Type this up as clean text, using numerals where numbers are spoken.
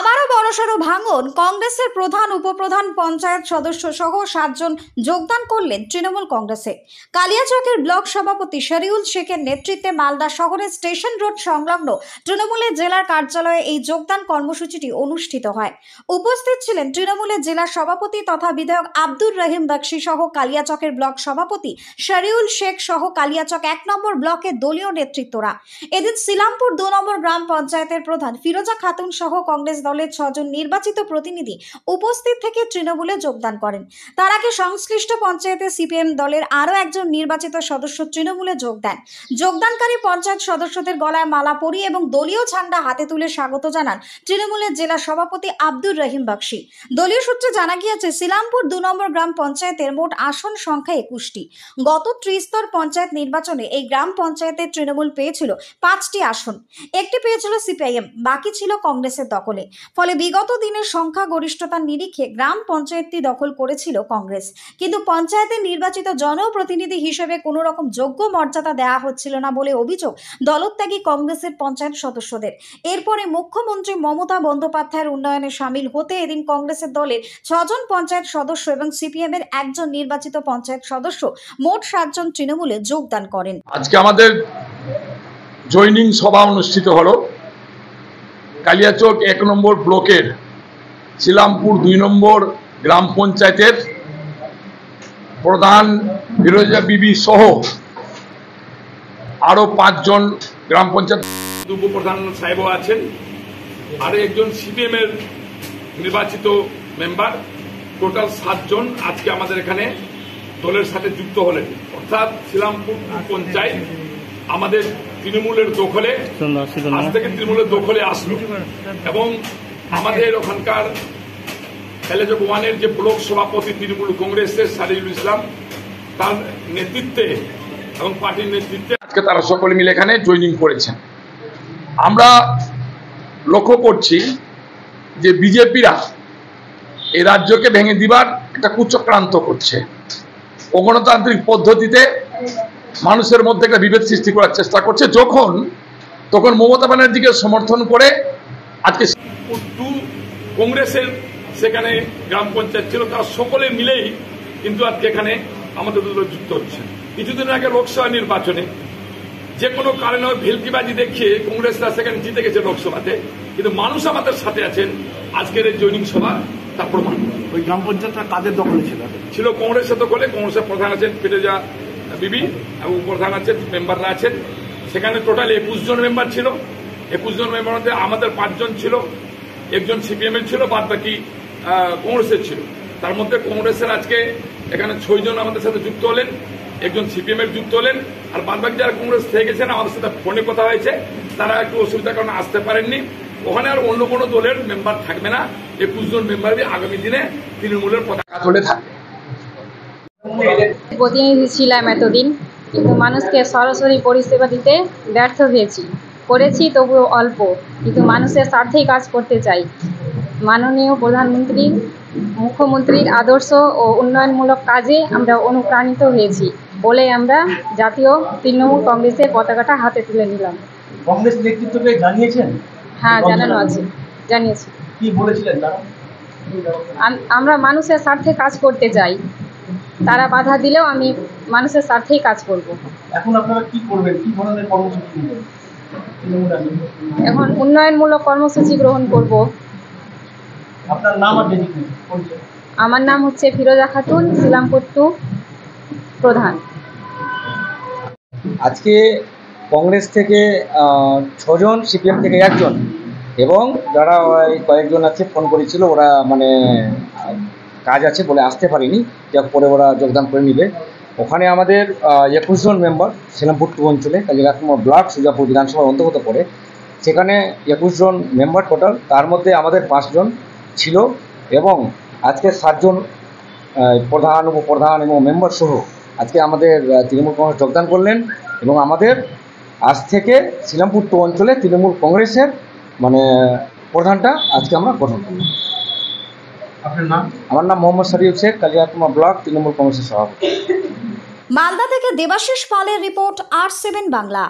আবারও বড়সড় ভাঙন। কংগ্রেসের প্রধান উপপ্রধান পঞ্চায়েত সদস্য সহ 7 জন যোগদান করলেন তৃণমূল কংগ্রেসে। কালিয়াচকের ব্লক সভাপতি শরিউল শেখের নেতৃত্বে মালদা শহরের স্টেশন রোড সংলগ্ন তৃণমূলের জেলার কার্যালয়ে এই যোগদান কর্মসূচিটি অনুষ্ঠিত হয়। উপস্থিত ছিলেন তৃণমূলের জেলা সভাপতি তথা বিধায়ক আব্দুর রহিম বক্সি সহ কালিয়াচকের ব্লক সভাপতি শরিউল শেখ সহ কালিয়াচক 1 নম্বর ব্লকের দলীয় নেতৃত্বরা। এদিন সিলামপুর 2 নম্বর গ্রাম পঞ্চায়েতের প্রধান ফিরোজা খাতুন সহ কংগ্রেস দলের 6 জন নির্বাচিত প্রতিনিধি উপস্থিত থেকে তৃণমূলে যোগদান করেন। তার আগে সংশ্লিষ্ট পঞ্চায়েতে সিপিএম দলের আরও একজন নির্বাচিত সদস্য তৃণমূলে যোগ দেন। যোগদানকারী পঞ্চায়েত সদস্যদের গলায় মালা পরিয়ে এবং দলীয় ঝান্ডা হাতে তুলে স্বাগত জানান তৃণমূলের জেলা সভাপতি আব্দুর রহিম বক্সি। দলীয় সূত্রে জানা গিয়েছে, সিলামপুর 2 নম্বর গ্রাম পঞ্চায়েতের মোট আসন সংখ্যা 21টি। গত ত্রিস্তর পঞ্চায়েত নির্বাচনে এই গ্রাম পঞ্চায়েতের তৃণমূল পেয়েছিল 5টি আসন, একটি পেয়েছিল সিপিআইএম, বাকি ছিল কংগ্রেসের দখলে। ফলে বিগত দিনের সংখ্যাগরিষ্ঠতার নিরিখে গ্রাম পঞ্চায়েতটি দখল করেছিল কংগ্রেস, কিন্তু পঞ্চায়েতের নির্বাচিত জনপ্রতিনিধি হিসেবে কোনো রকম যোগ্য মর্যাদা দেওয়া হচ্ছিল না বলে অভিযোগ দলত্যাগী কংগ্রেসের পঞ্চায়েত সদস্যদের। এরপরে মুখ্যমন্ত্রী মমতা বন্দ্যোপাধ্যায়ের উন্নয়নে সামিল হতে এদিন কংগ্রেসের দলের 6 জন পঞ্চায়েত সদস্য এবং সিপিএম এর একজন নির্বাচিত পঞ্চায়েত সদস্য মোট 7 জন তৃণমূলে যোগদান করেন। আজকে আমাদের জয়নিং সভা অনুষ্ঠিত হলো কালিয়াচক 1 নম্বর ব্লকের সিলামপুর 2 নম্বর গ্রাম পঞ্চায়েতের প্রধান ফিরোজা বিবি সহ আরো 5 জন গ্রাম পঞ্চায়েত উপপ্রধান সাহেব আছেন, আর একজন সিপিএম এর নির্বাচিত মেম্বার। টোটাল 7 জন আজকে আমাদের এখানে দলের সাথে যুক্ত হলেন। অর্থাৎ সিলামপুর পঞ্চায়েত আমাদের তৃণমূলের দখলে, আজ থেকে তৃণমূলের দখলে আসলো এবং আমাদের ওখানকার কালিয়াচক 1-এর যে ব্লক সভাপতি তৃণমূল কংগ্রেসের শরিউল ইসলাম, তার নেতৃত্বে এবং পার্টির নেতৃত্বে আজকে তারা সকলে মিলে এখানে জয়েনিং করেছেন। আমরা লক্ষ্য করছি যে বিজেপিরা এই রাজ্যকে ভেঙে দিবার একটা কুচক্রান্ত করছে। অগণতান্ত্রিক পদ্ধতিতে মানুষের মধ্যে একটা বিভেদ সৃষ্টি করার চেষ্টা করছে। তখন মমতা ব্যানার্জিকে সমর্থন করে আজকে কংগ্রেসের সেখানে গ্রাম পঞ্চায়েত ছিল, তারা সকলে মিলেই কিন্তু আজকে এখানে আমাদের দল যুক্ত হচ্ছে। কিছুদিন আগে লোকসভা নির্বাচনে যে কোনো কারণে ভেলকিবাজি দেখিয়ে কংগ্রেসরা সেখানে জিতে গেছে লোকসভাতে, কিন্তু মানুষ আমাদের সাথে আছেন। আজকের এই জয়নিং সভা তার প্রমাণ। ওই গ্রাম পঞ্চায়েতটা কাদের দখলে ছিল? কংগ্রেসের দখলে। কংগ্রেসের প্রধান আছেন ফিরোজা বিবি এবং প্রধান আছেন, মেম্বাররা আছেন। সেখানে টোটাল 21 জন মেম্বার ছিল। 21 জন মেম্বার মধ্যে আমাদের 5 জন ছিল, একজন সিপিএম এর ছিল, বাদ বাকি কংগ্রেসের ছিল। তার মধ্যে কংগ্রেসের আজকে এখানে 6 জন আমাদের সাথে যুক্ত হলেন, একজন সিপিএম এর যুক্ত হলেন, আর বাদ বাকি যারা কংগ্রেস থেকে গেছেন আমাদের সাথে ফোনে কথা হয়েছে, তারা একটু অসুবিধার কারণে আসতে পারেননি। ওখানে আর অন্য কোনো দলের মেম্বার থাকবে না। 21 জন মেম্বারই আগামী দিনে তৃণমূলের পতাকা তুলে থাকবে। প্রতিনিধি ছিলাম এতদিন, কিন্তু মানুষকে সরাসরি পরিষেবা দিতে ব্যর্থ করেছি তবুও অল্প, কিন্তু মানুষের স্বার্থেই কাজ করতে চাই। মাননীয় প্রধানমন্ত্রী, মুখ্যমন্ত্রীর আদর্শ ও উন্নয়নমূলক কাজে আমরা অনুপ্রাণিত হয়েছি বলে আমরা জাতীয় তৃণমূল কংগ্রেসের পতাকাটা হাতে তুলে নিলাম। কংগ্রেস নেতৃত্বকে জানিয়েছেন? হ্যাঁ, জানিয়েছি। কি বলেছিলেন তারা? আমরা মানুষের স্বার্থে কাজ করতে চাই, তারা বাধা দিলেও আমি মানুষের স্বার্থেই কাজ করব। এখন আপনারা কি করবেন? কি ধরনের কর্মসূচি নেবেন? এখন উন্নয়নমূলক কর্মসূচি গ্রহণ করব। আপনার নাম আর আমার নাম হচ্ছে ফিরোজা খাতুন, সিলামপুর 2 প্রধান। আজকে কংগ্রেস থেকে 6 জন, সিপিএম থেকে 1 জন এবং যারা কয়েকজন আছে ফোন করেছিল, ওরা কাজ আছে বলে আসতে পারেনি, যা পরে ওরা যোগদান করে নিবে। ওখানে আমাদের 21 জন মেম্বার সিলামপুর 2 অঞ্চলে কালিয়াচক ব্লক সুজাপুর বিধানসভার অন্তর্গত পড়ে। সেখানে 21 জন মেম্বার টোটাল, তার মধ্যে আমাদের 5 জন ছিল এবং আজকে 7 জন প্রধান, উপপ্রধান এবং মেম্বার সহ আজকে আমাদের তৃণমূল কংগ্রেস যোগদান করলেন এবং আমাদের আজ থেকে সিলামপুর 2 অঞ্চলে তৃণমূল কংগ্রেসের প্রধানটা আজকে আমরা গঠন করলাম। আপনার নাম? আমার নাম মোহাম্মদ শরিউল শেখ, কালিয়াচক ব্লক তৃণমূল কংগ্রেসের সভাপতি। মালদা থেকে দেবাশিস পালের রিপোর্ট, R7 বাংলা।